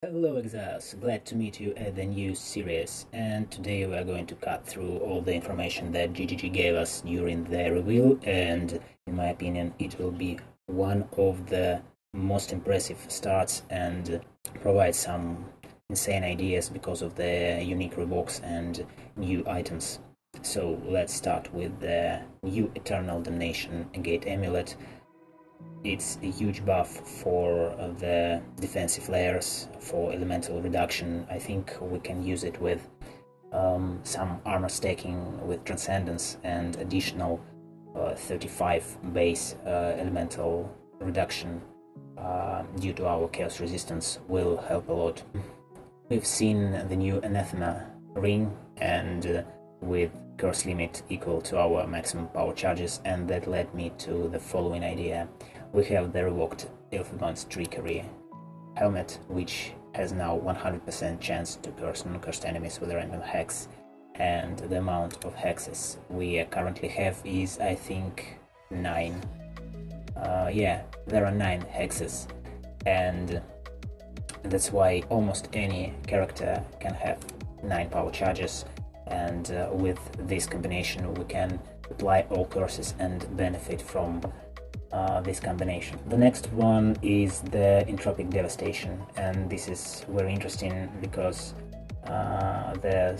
Hello Exiles, glad to meet you at the new series, and today we are going to cut through all the information that GGG gave us during the reveal, and in my opinion it will be one of the most impressive starts and provide some insane ideas because of the unique reworks and new items. So let's start with the new Eternal Damnation Gate Amulet. It's a huge buff for the defensive layers, for elemental reduction. I think we can use it with some armor stacking with Transcendence, and additional 35 base elemental reduction due to our chaos resistance will help a lot. We've seen the new Anathema ring, and with curse limit equal to our maximum power charges, and that led me to the following idea. We have the reworked Ylfeban's Trickery helmet, which has now 100% chance to curse non-cursed enemies with a random hex, and the amount of hexes we currently have is, I think, 9. Yeah, there are 9 hexes, and that's why almost any character can have 9 power charges, and with this combination we can apply all curses and benefit from this combination. The next one is the Entropic Devastation, and this is very interesting because the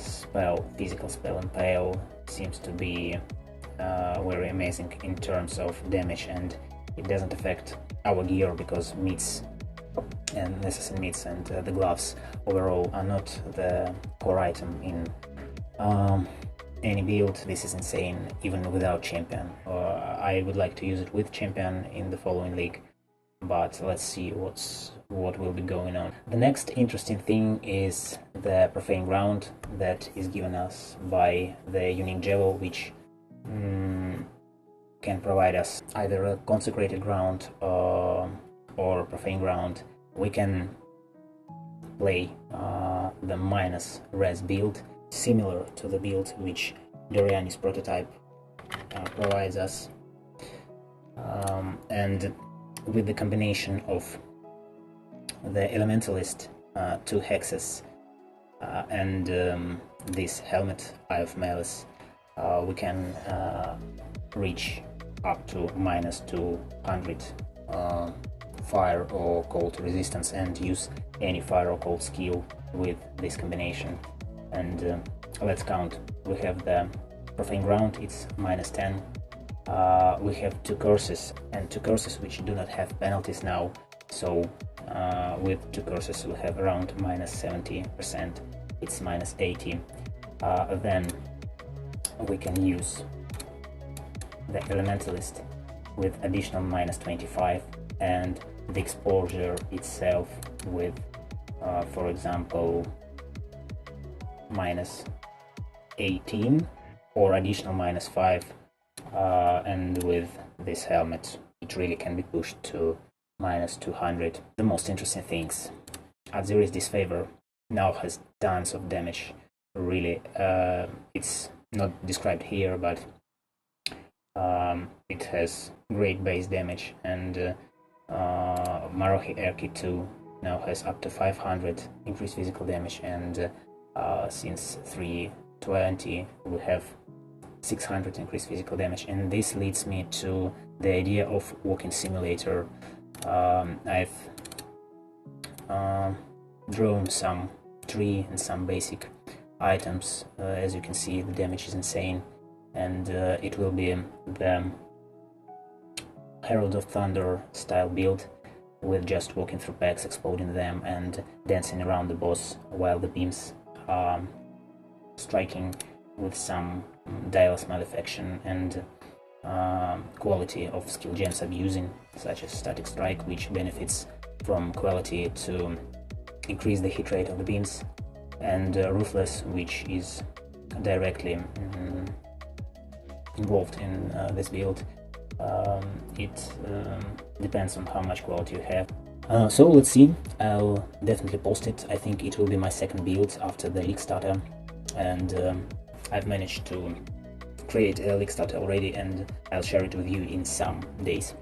physical spell Impale seems to be very amazing in terms of damage, and it doesn't affect our gear because meats and assassin meats and the gloves overall are not the core item in any build. This is insane, even without champion. I would like to use it with champion in the following league, but let's see what will be going on. The next interesting thing is the Profane Ground that is given us by the unique Jewel, which can provide us either a consecrated ground or profane ground. We can play the minus res build, similar to the build which doryani's prototype provides us, and with the combination of the Elementalist 2 hexes and this helmet Eye of Malice, we can reach up to minus 200 fire or cold resistance and use any fire or cold skill with this combination. And let's count. We have the Profane Ground, it's minus 10. We have 2 curses, and 2 curses which do not have penalties now, so with 2 curses we have around minus 70%, it's minus 80. Then we can use the Elementalist with additional minus 25, and the exposure itself with for example minus 18 or additional minus 5, and with this helmet it really can be pushed to minus 200. The most interesting things, Aziri's Disfavor now has tons of damage, really. It's not described here, but it has great base damage, and Marohi Erki 2 now has up to 500 increased physical damage, and since 320 we have 600 increased physical damage. And this leads me to the idea of walking simulator. I've drawn some tree and some basic items. As you can see, the damage is insane, and it will be the Herald of Thunder style build, with just walking through packs, exploding them, and dancing around the boss while the beams are striking, with some dials malefaction and quality of skill gems abusing, such as Static Strike, which benefits from quality to increase the hit rate of the beams, and Ruthless, which is directly involved in this build. It depends on how much quality you have. So let's see, I'll definitely post it. I think it will be my second build after the league starter, and I've managed to create a league starter already, and I'll share it with you in some days.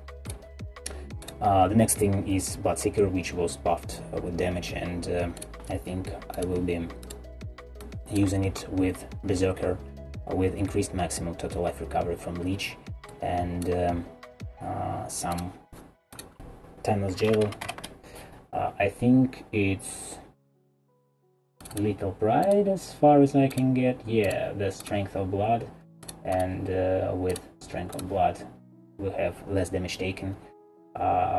The next thing is Bloodseeker, which was buffed with damage, and I think I will be using it with Berserker with increased maximum total life recovery from Leech, and some Timeless Javel. I think it's Little Pride as far as I can get. Yeah, the Strength of Blood, and with Strength of Blood we'll have less damage taken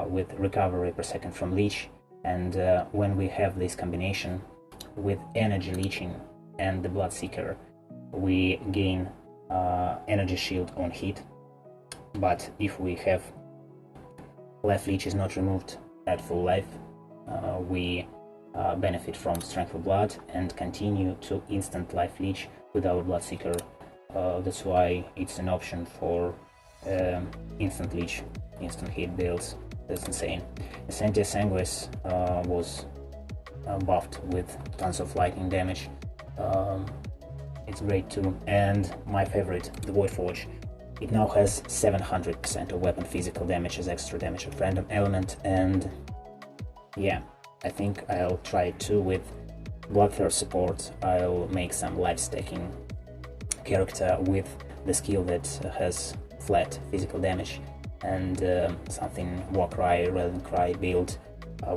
with recovery per second from Leech, and when we have this combination with energy leeching and the Bloodseeker, we gain energy shield on hit. But if we have left leech is not removed at full life, we benefit from Strength of Blood and continue to instant life leech with our Bloodseeker. That's why it's an option for instant leech, instant hit builds. That's insane. Essentia sanguis was buffed with tons of lightning damage. It's great too. And my favorite, the Voidforge. It now has 700% of weapon physical damage as extra damage of random element, and yeah, I think I'll try it too with Bloodthirst support. I'll make some life stacking character with the skill that has flat physical damage, and something Warcry, Rallying Cry build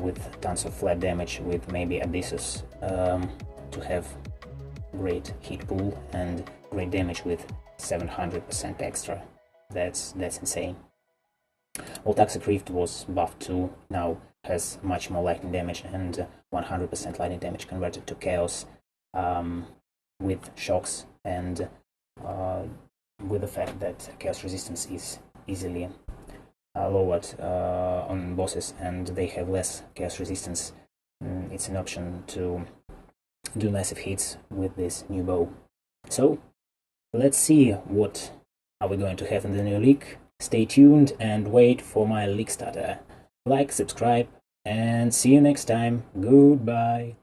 with tons of flat damage with maybe Abyssus to have great hit pool and great damage with 700% extra. That's insane. Voltaxic Rift was buffed too, now has much more lightning damage and 100% lightning damage converted to chaos with shocks, and with the fact that chaos resistance is easily lowered on bosses and they have less chaos resistance. It's an option to do massive hits with this new bow. So let's see what are we going to have in the new leak. Stay tuned and wait for my leak starter. Like, subscribe, and see you next time. Goodbye.